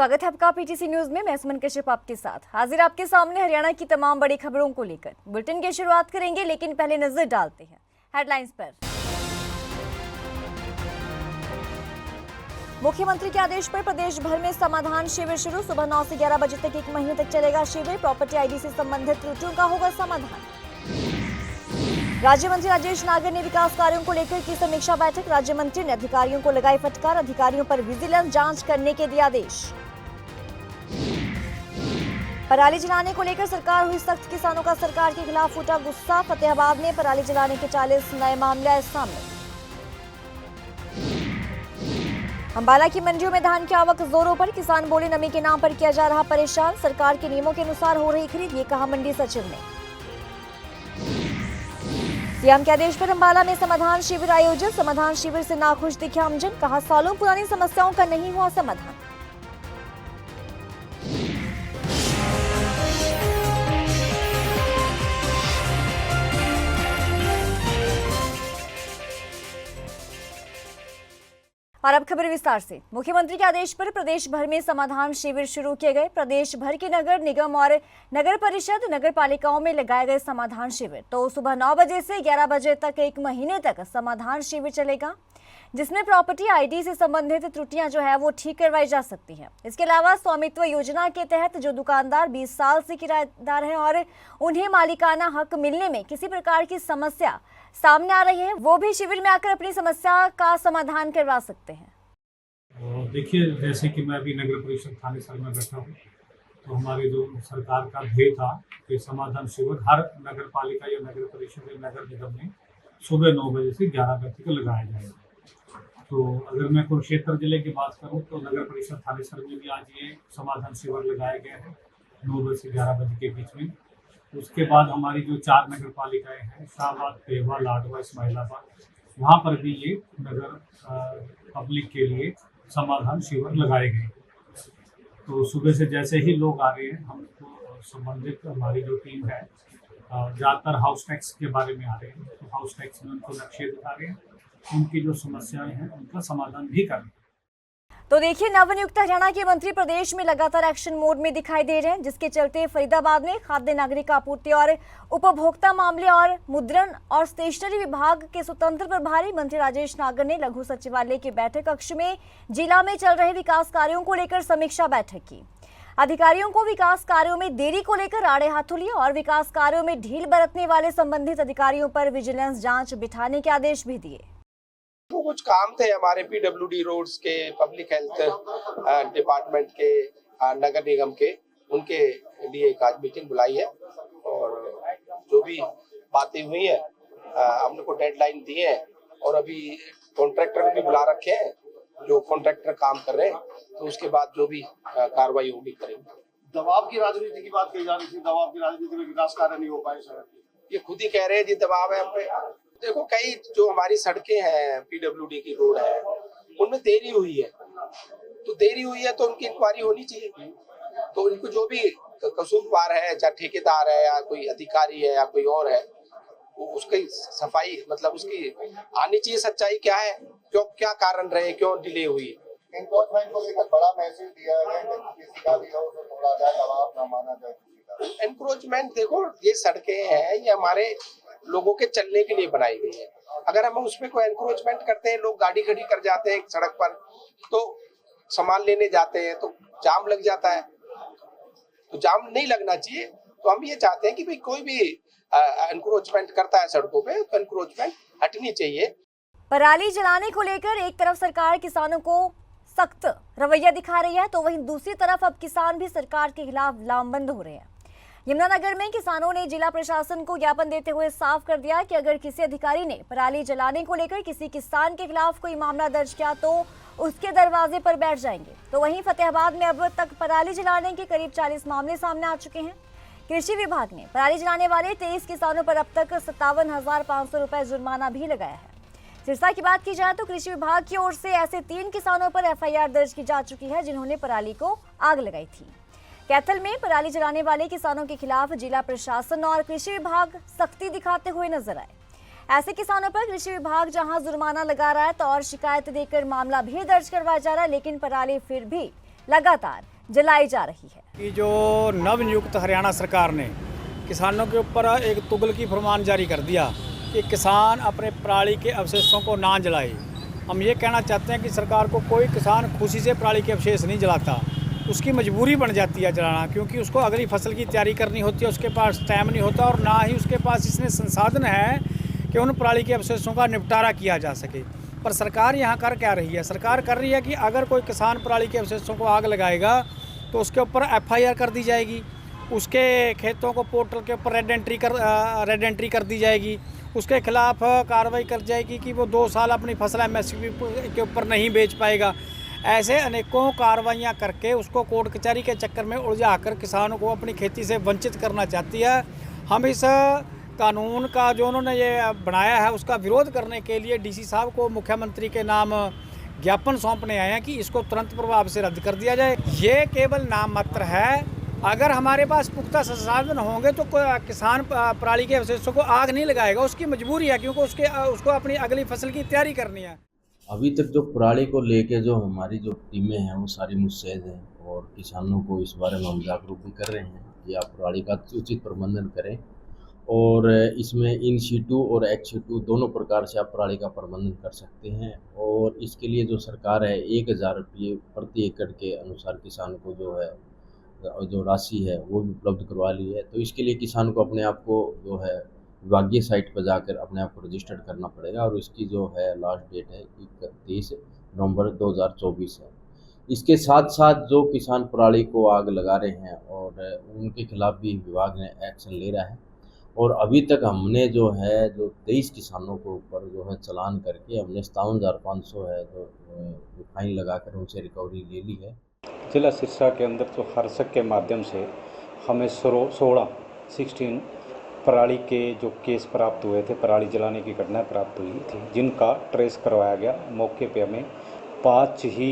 स्वागत है आपका पीटीसी न्यूज में। मैं सुमन कश्यप आपके साथ हाजिर आपके सामने हरियाणा की तमाम बड़ी खबरों को लेकर। बुलेटिन की शुरुआत करेंगे, लेकिन पहले नजर डालते हैं हेडलाइंस पर। मुख्यमंत्री के आदेश पर प्रदेश भर में समाधान शिविर शुरू। सुबह 9 से 11 बजे तक 1 महीने तक चलेगा शिविर। प्रॉपर्टी आईडी से संबंधित त्रुटियों का होगा समाधान। राज्य मंत्री राजेश नागर ने विकास कार्यों को लेकर की समीक्षा बैठक। राज्य मंत्री ने अधिकारियों को लगाई फटकार। अधिकारियों पर विजिलेंस जांच करने के दिए आदेश। पराली जलाने को लेकर सरकार हुई सख्त। किसानों का सरकार के खिलाफ उठा गुस्सा। फतेहाबाद में पराली जलाने के 40 नए मामले आए सामने। अंबाला की मंडियों में धान की आवक जोरों पर। किसान बोले नमी के नाम पर किया जा रहा परेशान। सरकार के नियमों के अनुसार हो रही खरीद, ये कहा मंडी सचिव ने। सीएम के आदेश पर अंबाला में समाधान शिविर आयोजित। समाधान शिविर से नाखुश दिखे आमजन। कहा सालों पुरानी समस्याओं का नहीं हुआ समाधान। और अब खबर विस्तार से। मुख्यमंत्री के आदेश पर प्रदेश भर में समाधान शिविर शुरू किए गए। प्रदेश भर के नगर निगम और नगर परिषद नगर पालिकाओं में लगाए गए समाधान शिविर तो सुबह 9 बजे से 11 बजे तक 1 महीने तक समाधान शिविर चलेगा, जिसमें प्रॉपर्टी आईडी से संबंधित त्रुटियां जो है वो ठीक करवाई जा सकती हैं। इसके अलावा स्वामित्व योजना के तहत जो दुकानदार 20 साल से किराएदार हैं और उन्हें मालिकाना हक मिलने में किसी प्रकार की समस्या सामने आ रही है, वो भी शिविर में आकर अपनी समस्या का समाधान करवा सकते हैं। देखिए, जैसे कि मैं अभी नगर परिषद थानेसर में बैठा हूँ, तो हमारे जो सरकार का ध्येय था कि समाधान शिविर हर नगर पालिका या नगर परिषद या नगर निगम में सुबह 9 बजे से 11 बजे तक लगाया जाएगा। तो अगर मैं कुरुक्षेत्र जिले की बात करूँ तो नगर परिषद थानेसर में भी आज ये समाधान शिविर लगाया गया है 9 बजे से 11 बजे के बीच में। उसके बाद हमारी जो 4 नगर पालिकाएँ हैं, शाहबाद, पेहवा, लाडवा, इस्माइलाबाद, वहाँ पर भी ये नगर पब्लिक के लिए समाधान शिविर लगाए गए। तो सुबह से जैसे ही लोग आ रहे हैं, हमको संबंधित हमारी जो टीम है ज़्यादातर हाउस टैक्स के बारे में आ रहे हैं, तो हाउस टैक्स में उनको लक्ष्य दिखा रहे हैं, उनकी जो समस्याएं हैं उनका समाधान भी कर रहे हैं। तो देखिए, नवनियुक्त हरियाणा के मंत्री प्रदेश में लगातार एक्शन मोड में दिखाई दे रहे हैं, जिसके चलते फरीदाबाद में खाद्य नागरिक आपूर्ति और उपभोक्ता मामले और मुद्रण और स्टेशनरी विभाग के स्वतंत्र प्रभारी मंत्री राजेश नागर ने लघु सचिवालय के बैठक कक्ष में जिला में चल रहे विकास कार्यों को लेकर समीक्षा बैठक की। अधिकारियों को विकास कार्यों में देरी को लेकर आड़े हाथों लिए और विकास कार्यों में ढील बरतने वाले संबंधित अधिकारियों पर विजिलेंस जांच बिठाने के आदेश भी दिए। वो कुछ काम थे हमारे पीडब्ल्यूडी रोड्स के, पब्लिक हेल्थ डिपार्टमेंट के, नगर निगम के, उनके लिए एक आज मीटिंग बुलाई है और जो भी बातें हुई है हमने को डेडलाइन दी है और अभी कॉन्ट्रैक्टर भी बुला रखे हैं जो कॉन्ट्रैक्टर काम कर रहे हैं, तो उसके बाद जो भी कार्रवाई होगी करेंगे। दबाव की राजनीति की बात कही जा रही थी, दबाव की राजनीति में विकास कार्य नहीं हो पाए सर। ये खुद ही कह रहे हैं जी दबाव है हम पे। देखो, कई जो हमारी सड़कें हैं, पीडब्ल्यूडी की रोड है, उनमें देरी हुई है, तो देरी हुई है तो उनकी इंक्वायरी होनी चाहिए। तो उनको जो भी कसूरवार है, चाहे ठेकेदार है या कोई अधिकारी है या कोई और है, उसकी सफाई मतलब उसकी आनी चाहिए, सच्चाई क्या है, क्यों क्या कारण रहे, क्यों डिले हुई। एनक्रोचमेंट को लेकर बड़ा मैसेज दिया है कि किसी का भी हो तो थोड़ा जाए, दबाव ना माना जाए। एनक्रोचमेंट, देखो ये सड़कें हैं, ये हमारे लोगों के चलने के लिए बनाई गई है। अगर हम उसमें कोई एनक्रोचमेंट करते हैं, लोग गाड़ी खड़ी कर जाते हैं सड़क पर, तो सामान लेने जाते हैं तो जाम लग जाता है, तो जाम नहीं लगना चाहिए। तो हम ये चाहते हैं कि भाई कोई भी एनक्रोचमेंट करता है सड़कों पे तो एनक्रोचमेंट हटनी चाहिए। पराली जलाने को लेकर एक तरफ सरकार किसानों को सख्त रवैया दिखा रही है, तो वहीं दूसरी तरफ अब किसान भी सरकार के खिलाफ लामबंद हो रहे हैं। यमुनानगर में किसानों ने जिला प्रशासन को ज्ञापन देते हुए साफ कर दिया कि अगर किसी अधिकारी ने पराली जलाने को लेकर किसी किसान के खिलाफ कोई मामला दर्ज किया तो उसके दरवाजे पर बैठ जाएंगे। तो वहीं फतेहाबाद में अब तक पराली जलाने के करीब 40 मामले सामने आ चुके हैं। कृषि विभाग ने पराली जलाने वाले 23 किसानों पर अब तक 57,500 रुपए जुर्माना भी लगाया है। सिरसा की बात की जाए तो कृषि विभाग की ओर से ऐसे 3 किसानों पर एफआईआर दर्ज की जा चुकी है, जिन्होंने पराली को आग लगाई थी। कैथल में पराली जलाने वाले किसानों के खिलाफ जिला प्रशासन और कृषि विभाग सख्ती दिखाते हुए नजर आए। ऐसे किसानों पर कृषि विभाग जहां जुर्माना लगा रहा है तो और शिकायत देकर मामला भी दर्ज करवाया जा रहा है, लेकिन पराली फिर भी लगातार जलाई जा रही है। कि जो नवनियुक्त हरियाणा सरकार ने किसानों के ऊपर एक तुगलकी फरमान जारी कर दिया कि किसान अपने पराली के अवशेषों को ना जलाए। हम ये कहना चाहते हैं कि सरकार को कोई किसान खुशी से पराली के अवशेष नहीं जलाता, उसकी मजबूरी बन जाती है जलाना, क्योंकि उसको अगली फसल की तैयारी करनी होती है, उसके पास टाइम नहीं होता और ना ही उसके पास इसमें संसाधन है कि उन पराली के अवशेषों का निपटारा किया जा सके। पर सरकार यहाँ कर क्या रही है? सरकार कर रही है कि अगर कोई किसान पराली के अवशेषों को आग लगाएगा तो उसके ऊपर FIR कर दी जाएगी, उसके खेतों को पोर्टल के ऊपर रेड एंट्री कर दी जाएगी, उसके खिलाफ कार्रवाई कर जाएगी कि वो 2 साल अपनी फसल MSP के ऊपर नहीं बेच पाएगा। ऐसे अनेकों कार्रवाइयाँ करके उसको कोर्ट कचहरी के चक्कर में उलझा कर किसानों को अपनी खेती से वंचित करना चाहती है। हम इस कानून का जो उन्होंने ये बनाया है उसका विरोध करने के लिए DC साहब को मुख्यमंत्री के नाम ज्ञापन सौंपने आए हैं कि इसको तुरंत प्रभाव से रद्द कर दिया जाए। ये केवल नाम मात्र है। अगर हमारे पास पुख्ता संसाधन होंगे तो किसान पराली के अवशेषों को आग नहीं लगाएगा, उसकी मजबूरी है, क्योंकि उसको अपनी अगली फसल की तैयारी करनी है। अभी तक जो पराली को लेके जो हमारी जो टीमें हैं वो सारी मुस्तैद हैं और किसानों को इस बारे में हम जागरूक भी कर रहे हैं कि आप पराली का उचित प्रबंधन करें और इसमें इन सीटू और एक्स सीटू दोनों प्रकार से आप पराली का प्रबंधन कर सकते हैं। और इसके लिए जो सरकार है 1000 रुपये प्रति एकड़ के अनुसार किसान को जो राशि है वो भी उपलब्ध करवा ली है। तो इसके लिए किसान को अपने आप को जो है विभागीय साइट पर जाकर अपने आप को रजिस्टर्ड करना पड़ेगा और इसकी जो है लास्ट डेट है 31 नवंबर 2024 है। इसके साथ साथ जो किसान पराली को आग लगा रहे हैं और उनके खिलाफ भी विभाग ने एक्शन ले रहा है और अभी तक हमने जो 23 किसानों के ऊपर जो है चालान करके हमने 57,500 है जो फाइन लगाकर उनसे रिकवरी ले ली है। जिला सिरसा के अंदर जो हर्षक के माध्यम से हमें 16 पराली के जो केस प्राप्त हुए थे, पराली जलाने की घटना प्राप्त हुई थी, जिनका ट्रेस करवाया गया। मौके पे हमें 5 ही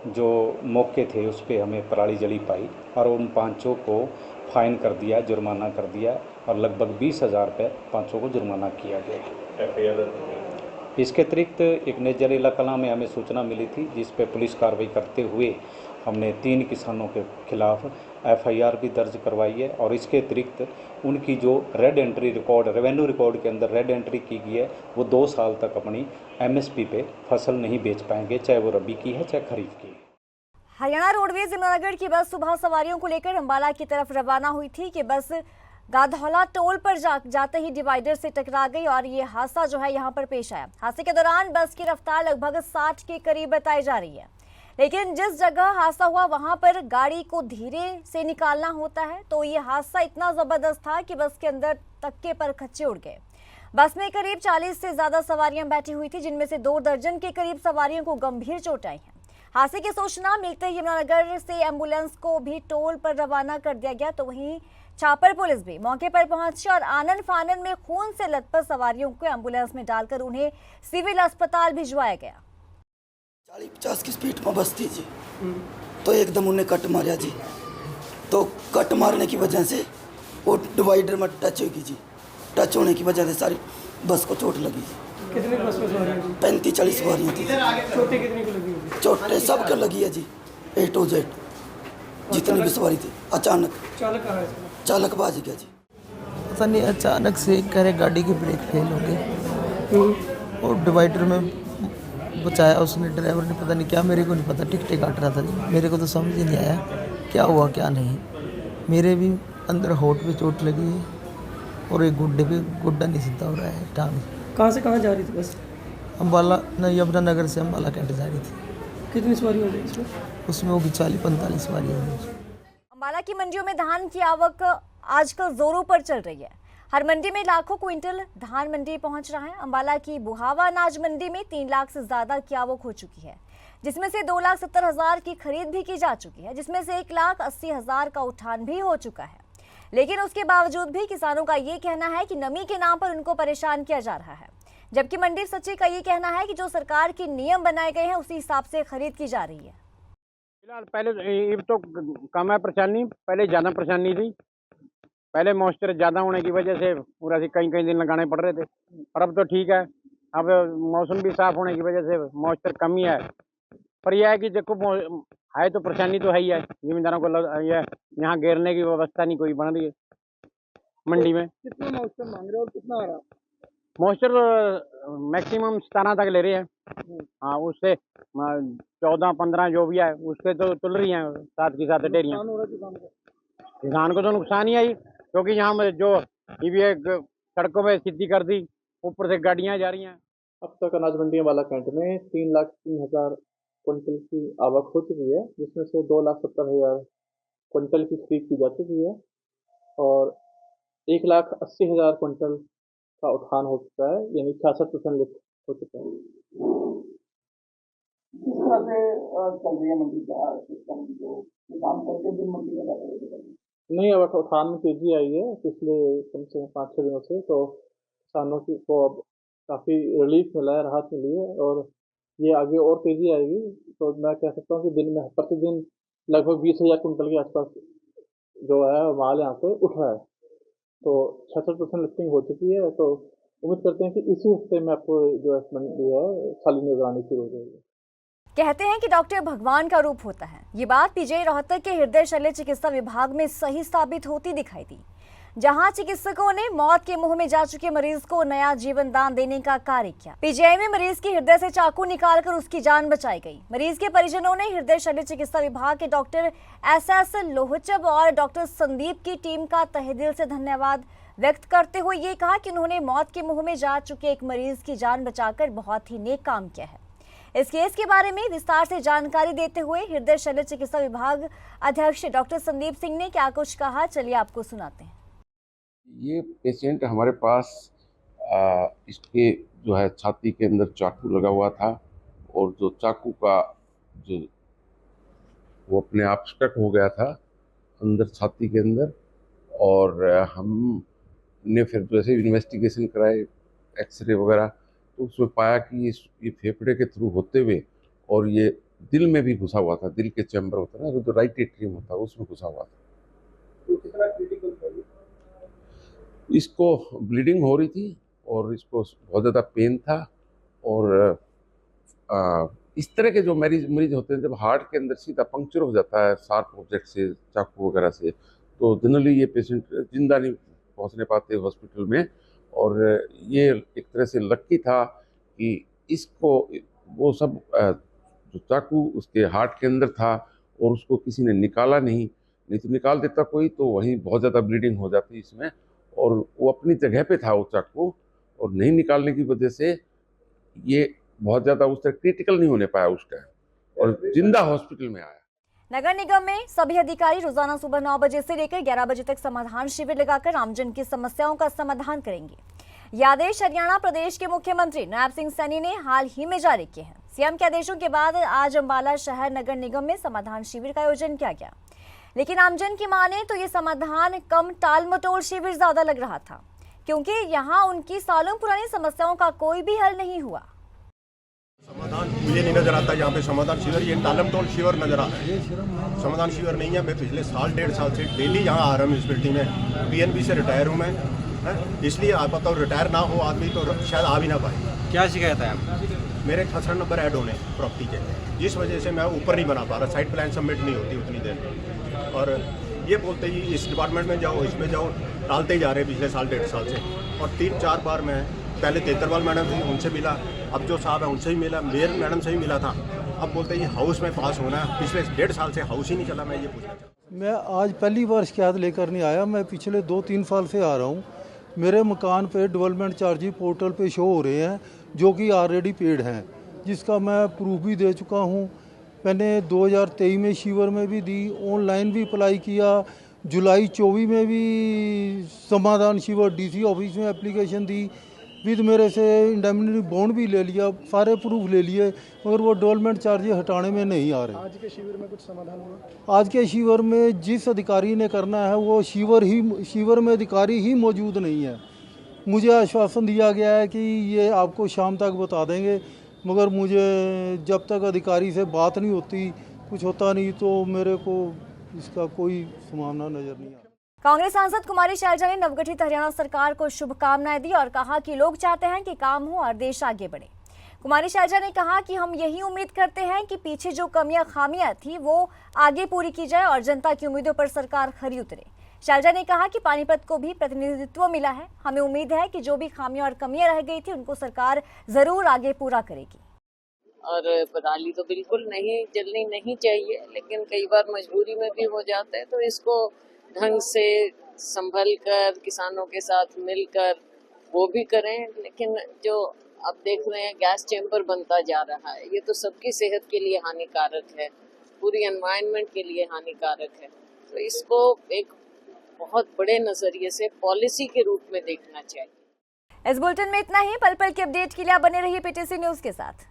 जो मौके थे उस पे हमें पराली जली पाई और उन 5 को फाइन कर दिया, जुर्माना कर दिया और लगभग 20,000 रुपये 5 को जुर्माना किया गया। इसके अतिरिक्त एक नए जलीला कलां में हमें सूचना मिली थी जिस पे पुलिस कार्रवाई करते हुए हमने 3 किसानों के खिलाफ FIR भी दर्ज करवाई है और इसके अतिरिक्त उनकी जो red entry record, revenue record के अंदर रेड एंट्री की गई है, वो 2 साल तक अपनी MSP पे फसल नहीं बेच पाएंगे, चाहे वो रबी की है चाहे खरीफ की है। हरियाणा रोडवेज यमुनानगर की बस सुबह सवारियों को लेकर अंबाला की तरफ रवाना हुई थी कि बस गाधौला टोल पर जाते ही डिवाइडर से टकरा गई और ये हादसा जो है यहाँ पर पेश आया। हादसे के दौरान बस की रफ्तार लगभग 60 के करीब बताई जा रही है, लेकिन जिस जगह हादसा हुआ वहां पर गाड़ी को धीरे से निकालना होता है, तो ये हादसा इतना जबरदस्त था कि बस के अंदर तक्के पर खच्चे उड़ गए। बस में करीब 40 से ज्यादा सवारियां बैठी हुई थी, जिनमें से 2 दर्जन के करीब सवारियों को गंभीर चोट आई है। हादसे की सूचना मिलते ही यमुनानगर से एम्बुलेंस को भी टोल पर रवाना कर दिया गया, तो वहीं छापर पुलिस भी मौके पर पहुंची और आनन फानन में खून से लथपथ सवारियों को एम्बुलेंस में डालकर उन्हें सिविल अस्पताल भिजवाया गया। 40-50 की स्पीड में बस थी जी, तो एकदम उन्हें कट मारा जी, तो कट मारने की वजह से वो डिवाइडर में टच होगी जी, टच होने की वजह से सारी बस को चोट लगी जी। कितने बस में सवारियां थी? 35-40 सवारियां थी। चोटें कितनी को लगी होगी? चोटें सबको लगी है जी, A to Z जितनी भी सवारी थी। अचानक चालक कहाँ है इसका? चालक भाग गया जी। पता नहीं अचानक से कह रहे गाड़ी के ब्रेक फेल हो गए और डिवाइडर में बचाया उसने, ड्राइवर ने पता नहीं क्या, मेरे को नहीं पता, टिकटें काट रहा था जी, मेरे को तो समझ ही नहीं आया क्या हुआ क्या नहीं। मेरे भी अंदर होठ पे चोट लगी है और एक गुड्डे पे गुड्डा नहीं सीधा हो रहा है टांग। कहाँ से कहाँ जा रही थी बस? अम्बाला नहीं, यमुनानगर से अम्बाला कैंट जा रही थी। कितनी सवारी हो गई इसमें? उसमें होगी 40-45 सवारी होगी। अंबाला की मंडियों में धान की आवक आजकल जोरों पर चल रही है। हर मंडी में लाखों क्विंटल धान मंडी पहुंच रहा है। अंबाला की बुहावा अनाज मंडी में 3 लाख से ज्यादा की आवक हो चुकी है, जिसमें से 2,70,000 की खरीद भी की जा चुकी है, जिसमें से 1,80,000 का उठान भी हो चुका है। लेकिन उसके बावजूद भी किसानों का ये कहना है कि नमी के नाम पर उनको परेशान किया जा रहा है, जबकि मंडी सचिव का ये कहना है कि जो सरकार के नियम बनाए गए हैं उसी हिसाब से खरीद की जा रही है। फिलहाल पहले तो कम है परेशानी, पहले ज़्यादा परेशानी थी। पहले मॉइस्चर ज़्यादा होने की वजह से पूरा से कई दिन लगाने पड़ रहे थे, और अब तो ठीक है। अब मौसम भी साफ़ होने की वजह से मॉइस्चर कम ही है। पर यह है कि देखो है तो परेशानी तो है ही है, जिम्मेदारों को ये यहाँ घेरने की व्यवस्था नहीं कोई बन रही है मंडी में। कितना मॉइस्चर मांग रहे हो और कितना आ रहा? मॉइस्चर मैक्सिमम 17 तक ले रहे हैं। हाँ, उससे 14-15 जो भी है उससे तो तुल रही हैं साथ की साथ डेयरियाँ। नुकसान हो रहा है किसान को? किसान को तो नुकसान ही है, क्योंकि यहाँ जो ये सड़कों में स्थिति कर दी, ऊपर से गाड़ियाँ जा रही हैं। अब तक अनाज मंडी बालाकंट में 3,03,000 क्विंटल की आवक हो चुकी है, जिसमें से 2,70,000 क्विंटल की खरीद की जा चुकी है और 1,80,000 क्विंटल का उत्थान हो चुका है, यानी 66% लिफ्ट हो चुका है। किस तरह से चल रही है मंडी का सिस्टम, जो किसान करके दिन मंडी में जाते हैं? नहीं, अब उत्थान में तेजी आई है पिछले कम से कम 5-6 दिनों से, तो किसानों को अब काफ़ी रिलीफ मिला है, राहत मिली है और ये आगे और तेजी आएगी। तो मैं कह सकता हूँ कि दिन में प्रतिदिन लगभग 20,000 कुंटल के आसपास जो है माल यहाँ से उठ रहा है, तो 66% लिफ्टिंग हो चुकी है। तो उम्मीद करते हैं कि इसी हफ्ते में आपको जो मंडी है खाली निगरानी शुरू हो जाएगी। कहते हैं कि डॉक्टर भगवान का रूप होता है। ये बात पीजीआई रोहतक के हृदय शल्य चिकित्सा विभाग में सही साबित होती दिखाई दी, जहां चिकित्सकों ने मौत के मुंह में जा चुके मरीज को नया जीवन दान देने का कार्य किया। पीजीआई में मरीज के हृदय से चाकू निकालकर उसकी जान बचाई गई। मरीज के परिजनों ने हृदय शल्य चिकित्सा विभाग के डॉक्टर SS लोहचब और डॉक्टर संदीप की टीम का तहे दिल से धन्यवाद व्यक्त करते हुए ये कहा कि उन्होंने मौत के मुंह में जा चुके एक मरीज की जान बचाकर बहुत ही नेक काम किया है। इस केस के बारे में विस्तार से जानकारी देते हुए हृदय शल्य चिकित्सा विभाग अध्यक्ष डॉक्टर संदीप सिंह ने क्या कुछ कहा, चलिए आपको सुनाते हैं। ये पेशेंट हमारे पास इसके जो है छाती के अंदर चाकू लगा हुआ था और जो चाकू का जो वो अपने आप स्टक हो गया था अंदर छाती के अंदर, और हमने फिर जैसे इन्वेस्टिगेशन कराए एक्सरे वगैरह, तो उसमें पाया कि ये फेफड़े के थ्रू होते हुए और ये दिल में भी घुसा हुआ था, दिल के चैम्बर होता है ना जो राइट एट्रियम होता है उसमें घुसा हुआ था। तो कितना क्रिटिकल था? इसको ब्लीडिंग हो रही थी और इसको बहुत ज़्यादा पेन था, और इस तरह के जो मरीज होते हैं जब हार्ट के अंदर सीधा पंक्चर हो जाता है शार्प ऑब्जेक्ट से, चाकू वगैरह से, तो जनरली ये पेशेंट जिंदा नहीं पहुंचने पाते हॉस्पिटल में। और ये एक तरह से लक्की था कि इसको वो सब जो चाकू उसके हार्ट के अंदर था और उसको किसी ने निकाला नहीं तो निकाल देता कोई तो वहीं बहुत ज़्यादा ब्लीडिंग हो जाती इसमें, और वो अपनी जगह पे था वो चाकू, और नहीं निकालने की वजह से ये बहुत ज़्यादा उस तरह क्रिटिकल नहीं होने पाया उस टाइम और जिंदा हॉस्पिटल में आया। नगर निगम में सभी अधिकारी रोजाना सुबह 9 बजे से लेकर 11 बजे तक समाधान शिविर लगाकर आमजन की समस्याओं का समाधान करेंगे। ये आदेश हरियाणा प्रदेश के मुख्यमंत्री नायब सिंह सैनी ने हाल ही में जारी किए हैं। सीएम के आदेशों के बाद आज अंबाला शहर नगर निगम में समाधान शिविर का आयोजन किया गया, लेकिन आमजन की माने तो ये समाधान कम टाल मटोल शिविर ज्यादा लग रहा था, क्योंकि यहाँ उनकी सालों पुरानी समस्याओं का कोई भी हल नहीं हुआ। समाधान मुझे नहीं नजर आता यहाँ पे समाधान शिविर, ये टालम टोल शिविर नजर आता है, समाधान शिविर नहीं है। मैं पिछले साल 1.5 साल से डेली यहाँ आ रहा हूँ म्यूनसिपलिटी में, PNB से रिटायर हूँ मैं, इसलिए आप बताओ रिटायर ना हो आदमी तो शायद आ भी ना पाए। क्या शिकायत है आप? मेरे खसरा नंबर ऐड होने प्रॉपर्टी के, जिस वजह से मैं ऊपर नहीं बना पा रहा, साइट प्लान सबमिट नहीं होती उतनी देर, और ये बोलते ही इस डिपार्टमेंट में जाओ इसमें जाओ, टालते ही जा रहे पिछले साल 1.5 साल से। और 3-4 बार मैं पहले तेतरवाल मैडम थी उनसे मिला, अब जो साहब है उनसे ही मिला, मेयर मैडम से ही मिला था, अब बोलते हैं हाउस में पास होना है। पिछले 1.5 साल से हाउस ही नहीं चला। मैं ये पूछना चाहता हूँ, मैं आज पहली बार शिकायत लेकर नहीं आया, मैं पिछले 2-3 साल से आ रहा हूँ। मेरे मकान पे डेवलपमेंट चार्जेस पोर्टल पे शो हो रहे हैं जो कि ऑलरेडी पेड हैं, जिसका मैं प्रूफ भी दे चुका हूँ। मैंने 2023 में शिविर में भी दी, ऑनलाइन भी अप्लाई किया, जुलाई 24 में भी समाधान शिविर DC ऑफिस में एप्लीकेशन दी, विद मेरे से इंडेमनिटी बॉन्ड भी ले लिया, सारे प्रूफ ले लिए, मगर वो डेवलपमेंट चार्जेस हटाने में नहीं आ रहे। आज के शिविर में कुछ समाधान हुआ? आज के शिविर में जिस अधिकारी ने करना है वो शिविर में अधिकारी ही मौजूद नहीं है। मुझे आश्वासन दिया गया है कि ये आपको शाम तक बता देंगे, मगर मुझे जब तक अधिकारी से बात नहीं होती, कुछ होता नहीं, तो मेरे को इसका कोई संभावना नज़र नहीं आ। कांग्रेस सांसद कुमारी शैलजा ने नवगठित हरियाणा सरकार को शुभकामनाएं दी और कहा कि लोग चाहते हैं कि काम हो और देश आगे बढ़े। कुमारी शैलजा ने कहा कि हम यही उम्मीद करते हैं कि पीछे जो कमियां खामियां थी वो आगे पूरी की जाए और जनता की उम्मीदों पर सरकार खरी उतरे। शैलजा ने कहा कि पानीपत को भी प्रतिनिधित्व मिला है, हमें उम्मीद है कि जो भी खामियां और कमियां रह गई थी उनको सरकार जरूर आगे पूरा करेगी। और पराली तो बिल्कुल नहीं जलनी नहीं चाहिए, लेकिन कई बार मजबूरी में भी हो जाता है, तो इसको ढंग से संभल कर किसानों के साथ मिलकर वो भी करें। लेकिन जो अब देख रहे हैं गैस चैम्बर बनता जा रहा है, ये तो सबकी सेहत के लिए हानिकारक है, पूरी एनवायरनमेंट के लिए हानिकारक है। तो इसको एक बहुत बड़े नजरिए से पॉलिसी के रूप में देखना चाहिए। इस बुलेटिन में इतना ही। पल पल के अपडेट के लिए आप बने रहिए पीटीसी न्यूज के साथ।